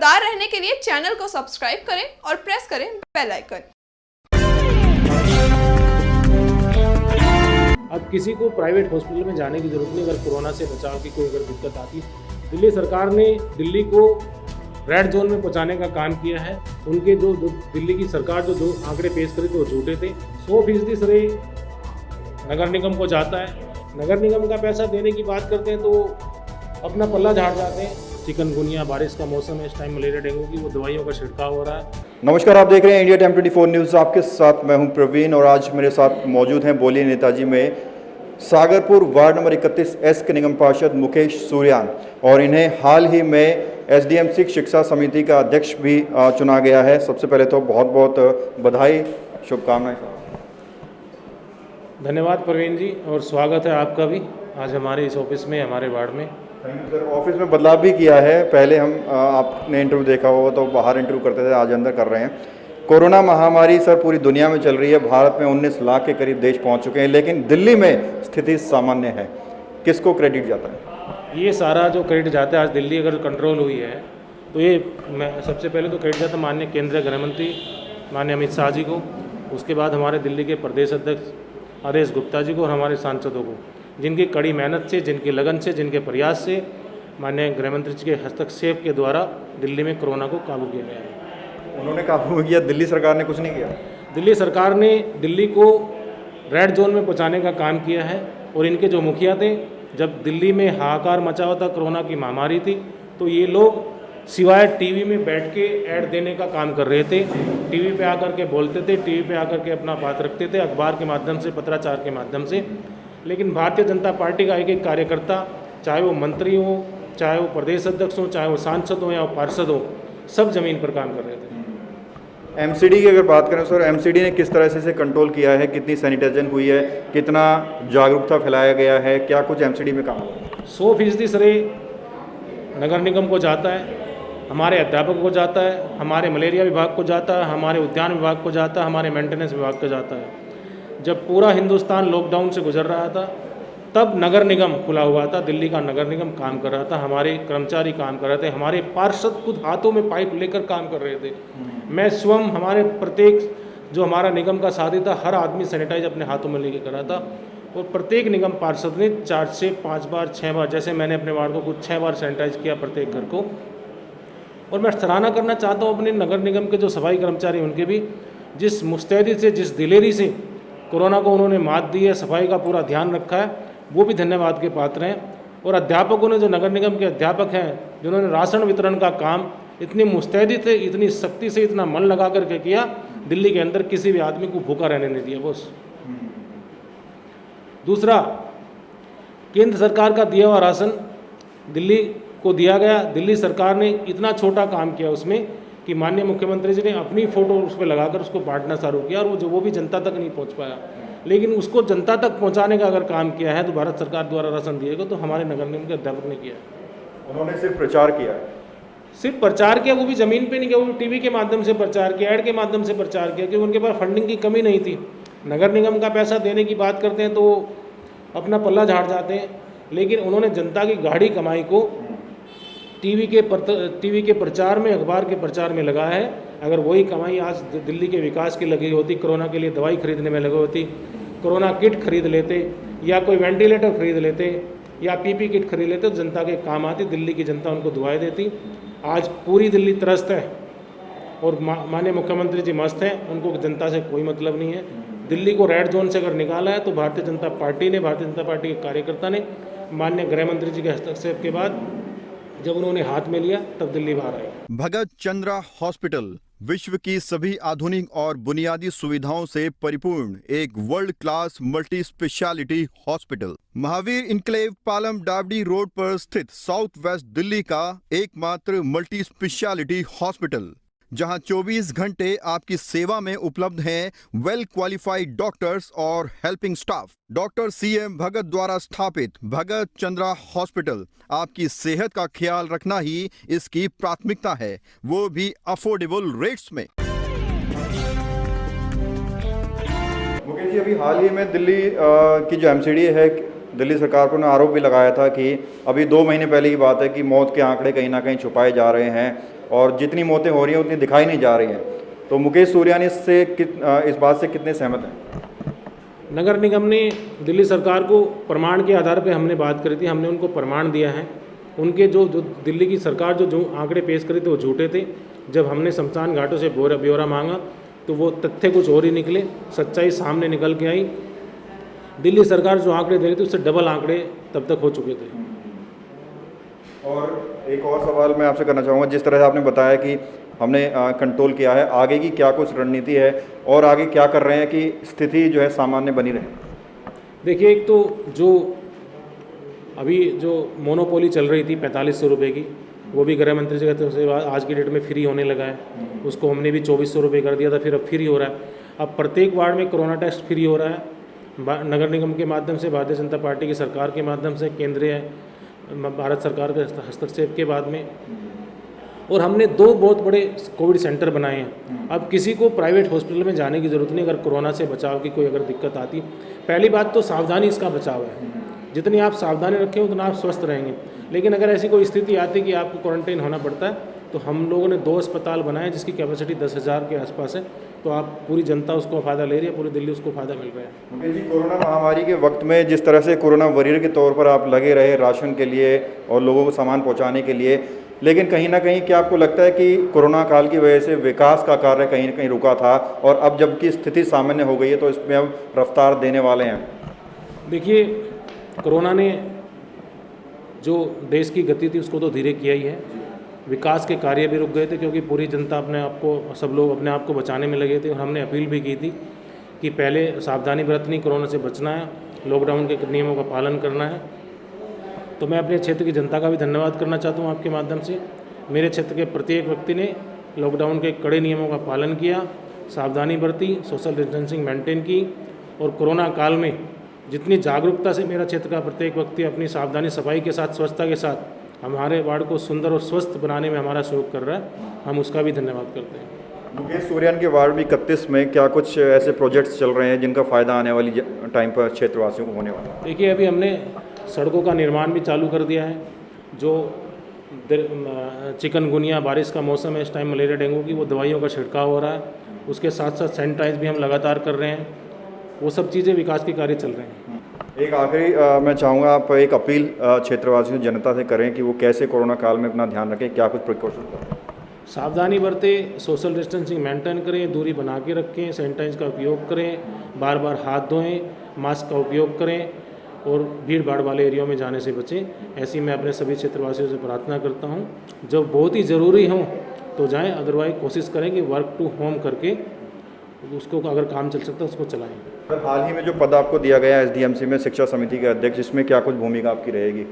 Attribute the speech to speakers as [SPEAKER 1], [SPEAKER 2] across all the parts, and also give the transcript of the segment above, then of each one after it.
[SPEAKER 1] खबरदार रहने के लिए चैनल को सब्सक्राइब करें और प्रेस करें बेल आइकन।
[SPEAKER 2] अब किसी को प्राइवेट हॉस्पिटल में जाने की जरूरत नहीं। अगर कोरोना से बचाव की कोई अगर दिक्कत आती, दिल्ली सरकार ने दिल्ली को रेड जोन में पहुंचाने का काम किया है। उनके जो दिल्ली की सरकार जो आंकड़े पेश करे थे वो झूठे थे। 100% श्रेय नगर निगम को जाता है। नगर निगम का पैसा देने की बात करते हैं तो अपना पल्ला झाड़ जाते हैं। चिकनगुनिया, बारिश का मौसम है, इस टाइम मलेरिया डेंगू की वो दवाइयों का छिड़काव हो रहा है।
[SPEAKER 3] नमस्कार, आप देख रहे हैं इंडिया टाइम 24 न्यूज़। आपके साथ मैं हूं प्रवीण और आज मेरे साथ मौजूद हैं बोलिए नेताजी में सागरपुर वार्ड नंबर 31 एस के निगम पार्षद मुकेश सूर्यान, और इन्हें हाल ही में SDM सिख शिक्षा समिति का अध्यक्ष भी चुना गया है। सबसे पहले तो बहुत बहुत बधाई, शुभकामनाएं।
[SPEAKER 2] धन्यवाद प्रवीण जी, और स्वागत है आपका भी आज हमारे इस ऑफिस में, हमारे वार्ड में।
[SPEAKER 3] Thank you sir. ऑफिस में बदलाव भी किया है। पहले हम आपने इंटरव्यू देखा हो तो बाहर इंटरव्यू करते थे, आज अंदर कर रहे हैं। कोरोना महामारी सर पूरी दुनिया में चल रही है। भारत में 19 लाख के करीब देश पहुंच चुके हैं, लेकिन दिल्ली में स्थिति सामान्य है। किसको क्रेडिट जाता है?
[SPEAKER 2] ये सारा जो क्रेडिट जाता है, आज दिल्ली अगर कंट्रोल हुई है तो ये मैं सबसे पहले तो क्रेडिट जाता है माननीय केंद्रीय गृह मंत्री माननीय अमित शाह जी को, उसके बाद हमारे दिल्ली के प्रदेश अध्यक्ष आदेश गुप्ता जी को और हमारे सांसदों को, जिनकी कड़ी मेहनत से, जिनकी लगन से, जिनके प्रयास से माननीय गृह मंत्री जी के हस्तक्षेप के द्वारा दिल्ली में कोरोना को काबू किया गया है।
[SPEAKER 3] उन्होंने काबू किया, दिल्ली सरकार ने कुछ नहीं किया।
[SPEAKER 2] दिल्ली सरकार ने दिल्ली को रेड जोन में पहुंचाने का काम किया है। और इनके जो मुखिया थे, जब दिल्ली में हाहाकार मचा हुआ था, कोरोना की महामारी थी, तो ये लोग सिवाय टीवी में बैठ के ऐड देने का काम कर रहे थे। टीवी पे आकर के बोलते थे, टीवी पे आकर के अपना बात रखते थे, अखबार के माध्यम से, पत्राचार के माध्यम से। लेकिन भारतीय जनता पार्टी का एक एक कार्यकर्ता, चाहे वो मंत्री हो, चाहे वो प्रदेश अध्यक्ष हो, चाहे वो सांसद हो या वो पार्षद हो, सब जमीन पर काम कर रहे थे।
[SPEAKER 3] MCD की अगर बात करें सर, MCD ने किस तरह से इसे कंट्रोल किया है? कितनी सैनिटाइजेशन हुई है? कितना जागरूकता फैलाया गया है? क्या कुछ MCD में काम हुआ?
[SPEAKER 2] 100% श्रेय नगर निगम को जाता है, हमारे अध्यापकों को जाता है, हमारे मलेरिया विभाग को जाता है, हमारे उद्यान विभाग को जाता है, हमारे मेंटेनेंस विभाग को जाता है। जब पूरा हिंदुस्तान लॉकडाउन से गुजर रहा था, तब नगर निगम खुला हुआ था, दिल्ली का नगर निगम काम कर रहा था, हमारे कर्मचारी काम कर रहे थे, हमारे पार्षद खुद हाथों में पाइप लेकर काम कर रहे थे। मैं स्वयं, हमारे प्रत्येक जो हमारा निगम का साथी था, हर आदमी सैनिटाइज अपने हाथों में लेके कर रहा था। और प्रत्येक निगम पार्षद ने 4 से 5 बार, 6 बार, जैसे मैंने अपने वार्ड को कुछ 6 बार सैनिटाइज किया प्रत्येक घर को। और मैं सराहना करना चाहता हूँ अपने नगर निगम के जो सफाई कर्मचारी, उनके भी, जिस मुस्तैदी से, जिस दिलेरी से कोरोना को उन्होंने मात दी है, सफाई का पूरा ध्यान रखा है, वो भी धन्यवाद के पात्र हैं। और अध्यापकों ने, जो नगर निगम के अध्यापक हैं, जिन्होंने राशन वितरण का काम इतनी मुस्तैदी से, इतनी सख्ती से, इतना मन लगा करके किया, दिल्ली के अंदर किसी भी आदमी को भूखा रहने नहीं दिया बस। दूसरा, केंद्र सरकार का दिया हुआ राशन दिल्ली को दिया गया। दिल्ली सरकार ने इतना छोटा काम किया उसमें कि माननीय मुख्यमंत्री जी ने अपनी फ़ोटो उस पर लगाकर उसको बांटना शुरू किया, और वो भी जनता तक नहीं पहुंच पाया। लेकिन उसको जनता तक पहुंचाने का अगर काम किया है तो भारत सरकार द्वारा राशन दिएगा, तो हमारे नगर निगम के अध्यापक ने किया है।
[SPEAKER 3] उन्होंने सिर्फ प्रचार किया है,
[SPEAKER 2] सिर्फ प्रचार किया, वो भी ज़मीन पे नहीं किया, वो टीवी के माध्यम से प्रचार किया, ऐड के माध्यम से प्रचार किया, क्योंकि उनके पास फंडिंग की कमी नहीं थी। नगर निगम का पैसा देने की बात करते हैं तो अपना पल्ला झाड़ जाते हैं, लेकिन उन्होंने जनता की गाढ़ी कमाई को टीवी के प्रचार में, अखबार के प्रचार में लगाया है। अगर वही कमाई आज दिल्ली के विकास की लगी होती, कोरोना के लिए दवाई खरीदने में लगी होती, कोरोना किट खरीद लेते, या कोई वेंटिलेटर खरीद लेते, या PP किट खरीद लेते, तो जनता के काम आती, दिल्ली की जनता उनको दुआएं देती। आज पूरी दिल्ली त्रस्त है और माननीय मुख्यमंत्री जी मस्त हैं, उनको जनता से कोई मतलब नहीं है। दिल्ली को रेड जोन से अगर निकाला है तो भारतीय जनता पार्टी ने, भारतीय जनता पार्टी के कार्यकर्ता ने, माननीय गृह मंत्री जी के हस्तक्षेप के बाद जब उन्होंने हाथ में लिया, तब दिल्ली बाहर आई।
[SPEAKER 3] भगत चंद्रा हॉस्पिटल विश्व की सभी आधुनिक और बुनियादी सुविधाओं से परिपूर्ण एक world class multi specialty hospital, Mahavir enclave, Palam Dawdi road पर स्थित साउथ वेस्ट दिल्ली का एकमात्र मल्टी स्पेशलिटी हॉस्पिटल, जहां 24 घंटे आपकी सेवा में उपलब्ध हैं वेल क्वालिफाइड डॉक्टर्स और हेल्पिंग स्टाफ। डॉक्टर CM भगत द्वारा स्थापित भगत चंद्रा हॉस्पिटल आपकी सेहत का ख्याल रखना ही इसकी प्राथमिकता है, वो भी अफोर्डेबल रेट्स में। मुकेश जी, अभी हाल ही में दिल्ली की जो MCD है, दिल्ली सरकार पर आरोप भी लगाया था कि अभी 2 महीने पहले की बात है कि मौत के आंकड़े कहीं ना कहीं छुपाए जा रहे हैं। और जितनी मौतें हो रही हैं उतनी दिखाई नहीं जा रही हैं। तो मुकेश सूर्यानी इससे इस बात से कितने सहमत हैं?
[SPEAKER 2] नगर निगम ने दिल्ली सरकार को प्रमाण के आधार पे हमने बात करी थी, हमने उनको प्रमाण दिया है। उनके जो दिल्ली की सरकार जो आंकड़े पेश करे थे वो झूठे थे। जब हमने शमशान घाटों से ब्यौरा मांगा तो वो तथ्य कुछ और ही निकले, सच्चाई सामने निकल के आई। दिल्ली सरकार जो आंकड़े दे रही थी उससे डबल आंकड़े तब तक हो चुके थे।
[SPEAKER 3] और एक और सवाल मैं आपसे करना चाहूँगा, जिस तरह से आपने बताया कि हमने कंट्रोल किया है, आगे की क्या कुछ रणनीति है और आगे क्या कर रहे हैं कि स्थिति जो है सामान्य बनी रहे?
[SPEAKER 2] देखिए, एक तो जो अभी जो मोनोपोली चल रही थी 4500 रुपये की, वो भी गृह मंत्री जी से आज की डेट में फ्री होने लगा है। उसको हमने भी 2400 रुपये कर दिया था, फिर अब फ्री हो रहा है। अब प्रत्येक वार्ड में कोरोना टेस्ट फ्री हो रहा है नगर निगम के माध्यम से, भारतीय जनता पार्टी की सरकार के माध्यम से, केंद्रीय भारत सरकार के हस्तक्षेप के बाद में। और हमने 2 बहुत बड़े कोविड सेंटर बनाए हैं। अब किसी को प्राइवेट हॉस्पिटल में जाने की ज़रूरत नहीं अगर कोरोना से बचाव की कोई अगर दिक्कत आती। पहली बात तो सावधानी इसका बचाव है, जितनी आप सावधानी रखें उतना आप स्वस्थ रहेंगे। लेकिन अगर ऐसी कोई स्थिति आती कि आपको क्वारंटाइन होना पड़ता है तो हम लोगों ने 2 अस्पताल बनाए जिसकी कैपेसिटी 10,000 के आसपास है। तो आप पूरी जनता उसको फ़ायदा ले रही है, पूरी दिल्ली उसको फ़ायदा मिल रहा है।
[SPEAKER 3] मुकेश जी, कोरोना महामारी के वक्त में जिस तरह से कोरोना वॉरियर के तौर पर आप लगे रहे राशन के लिए और लोगों को सामान पहुंचाने के लिए, लेकिन कहीं ना कहीं क्या आपको लगता है कि कोरोना काल की वजह से विकास का कार्य कहीं ना कहीं रुका था और अब जबकि स्थिति सामान्य हो गई है तो इसमें अब रफ्तार देने वाले हैं?
[SPEAKER 2] देखिए, कोरोना ने जो देश की गति थी उसको तो धीरे किया ही है। विकास के कार्य भी रुक गए थे क्योंकि पूरी जनता अपने आप को, सब लोग अपने आप को बचाने में लगे थे। और हमने अपील भी की थी कि पहले सावधानी बरतनी, कोरोना से बचना है, लॉकडाउन के नियमों का पालन करना है। तो मैं अपने क्षेत्र की जनता का भी धन्यवाद करना चाहता हूँ आपके माध्यम से। मेरे क्षेत्र के प्रत्येक व्यक्ति ने लॉकडाउन के कड़े नियमों का पालन किया, सावधानी बरती, सोशल डिस्टेंसिंग मेंटेन की। और कोरोना काल में जितनी जागरूकता से मेरा क्षेत्र का प्रत्येक व्यक्ति अपनी सावधानी, सफाई के साथ, स्वच्छता के साथ हमारे वार्ड को सुंदर और स्वस्थ बनाने में हमारा सहयोग कर रहा है, हम उसका भी धन्यवाद करते हैं।
[SPEAKER 3] मुकेश सूर्यानी के वार्ड भी 31 में क्या कुछ ऐसे प्रोजेक्ट्स चल रहे हैं जिनका फ़ायदा आने वाली टाइम पर क्षेत्रवासियों को होने वाला है?
[SPEAKER 2] देखिए, अभी हमने सड़कों का निर्माण भी चालू कर दिया है। जो चिकनगुनिया, बारिश का मौसम है, इस टाइम मलेरिया, डेंगू की वो दवाइयों का छिड़काव हो रहा है। उसके साथ साथ सैनिटाइज भी हम लगातार कर रहे हैं। वो सब चीज़ें विकास के कार्य चल रहे हैं।
[SPEAKER 3] एक आखिरी मैं चाहूँगा आप एक अपील क्षेत्रवासियों जनता से करें कि वो कैसे कोरोना काल में अपना ध्यान रखें, क्या कुछ प्रिकॉशन करें?
[SPEAKER 2] सावधानी बरतें, सोशल डिस्टेंसिंग मेंटेन करें, दूरी बना के रखें, सैनिटाइज का उपयोग करें, बार बार हाथ धोएं, मास्क का उपयोग करें और भीड़ भाड़ वाले एरिया में जाने से बचें। ऐसी मैं अपने सभी क्षेत्रवासियों से प्रार्थना करता हूं। जब बहुत ही ज़रूरी हो तो जाएं, अदरवाइज कोशिश करें कि वर्क टू होम करके उसको अगर काम चल सकता है उसको चलाएं।
[SPEAKER 3] सर, हाल ही में जो पद आपको दिया गया है SDMC में शिक्षा समिति के अध्यक्ष, इसमें क्या कुछ भूमिका आपकी रहेगी?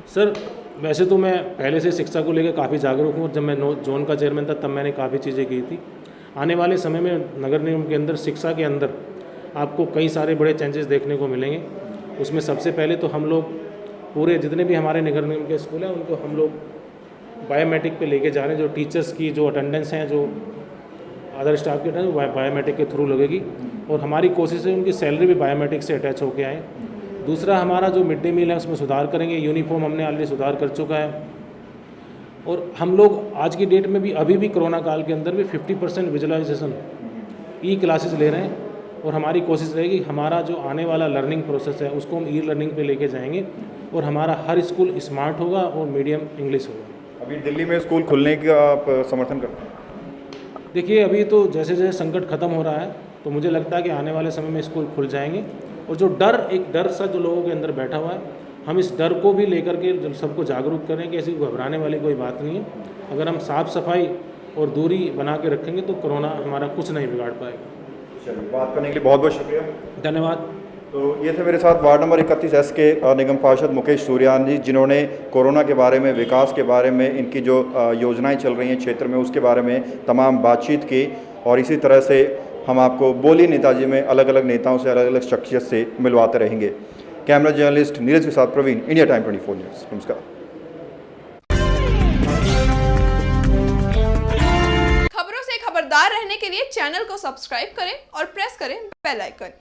[SPEAKER 2] सर, वैसे तो मैं पहले से शिक्षा को लेकर काफ़ी जागरूक हूँ। जब मैं जोन का चेयरमैन था तब मैंने काफ़ी चीज़ें की थी। आने वाले समय में नगर निगम के अंदर, शिक्षा के अंदर आपको कई सारे बड़े चेंजेस देखने को मिलेंगे। उसमें सबसे पहले तो हम लोग पूरे जितने भी हमारे नगर निगम के स्कूल हैं उनको हम लोग बायोमेट्रिक पे लेके जा रहे हैं। जो टीचर्स की जो अटेंडेंस हैं, जो अदर स्टाफ की अटेंडेंस बायोमेट्रिक के थ्रू लगेगी और हमारी कोशिश है उनकी सैलरी भी बायोमेट्रिक से अटैच होके आए। दूसरा, हमारा जो मिड डे मील है उसमें सुधार करेंगे। यूनिफॉर्म हमने ऑलरेडी सुधार कर चुका है। और हम लोग आज की डेट में भी, अभी भी कोरोना काल के अंदर भी 50% विजुअलाइजेशन ई क्लासेस ले रहे हैं। और हमारी कोशिश रहेगी हमारा जो आने वाला लर्निंग प्रोसेस है उसको हम ई लर्निंग पे लेके जाएंगे और हमारा हर स्कूल स्मार्ट होगा और मीडियम इंग्लिश होगा।
[SPEAKER 3] अभी दिल्ली में स्कूल खुलने का आप समर्थन करते हैं?
[SPEAKER 2] देखिए, अभी तो जैसे जैसे संकट खत्म हो रहा है तो मुझे लगता है कि आने वाले समय में स्कूल खुल जाएंगे। और जो एक डर सा जो लोगों के अंदर बैठा हुआ है, हम इस डर को भी लेकर के सबको जागरूक करें कि ऐसी घबराने वाली कोई बात नहीं है। अगर हम साफ़ सफाई और दूरी बना के रखेंगे तो कोरोना हमारा कुछ नहीं बिगाड़ पाएगा।
[SPEAKER 3] चलिए, बात करने के लिए बहुत बहुत शुक्रिया,
[SPEAKER 2] धन्यवाद।
[SPEAKER 3] तो ये थे मेरे साथ वार्ड नंबर 31S के निगम पार्षद मुकेश सूर्यानी जी, जिन्होंने कोरोना के बारे में, विकास के बारे में, इनकी जो योजनाएं चल रही हैं क्षेत्र में उसके बारे में तमाम बातचीत की। और इसी तरह से हम आपको बोली नेताजी में अलग अलग नेताओं से, अलग अलग शख्सियत से मिलवाते रहेंगे। कैमरा जर्नलिस्ट नीरज के साथ प्रवीण, इंडिया टाइम 24 न्यूज़। नमस्कार।
[SPEAKER 1] खबरों से खबरदार रहने के लिए चैनल को सब्सक्राइब करें और प्रेस करें बेल आइकन।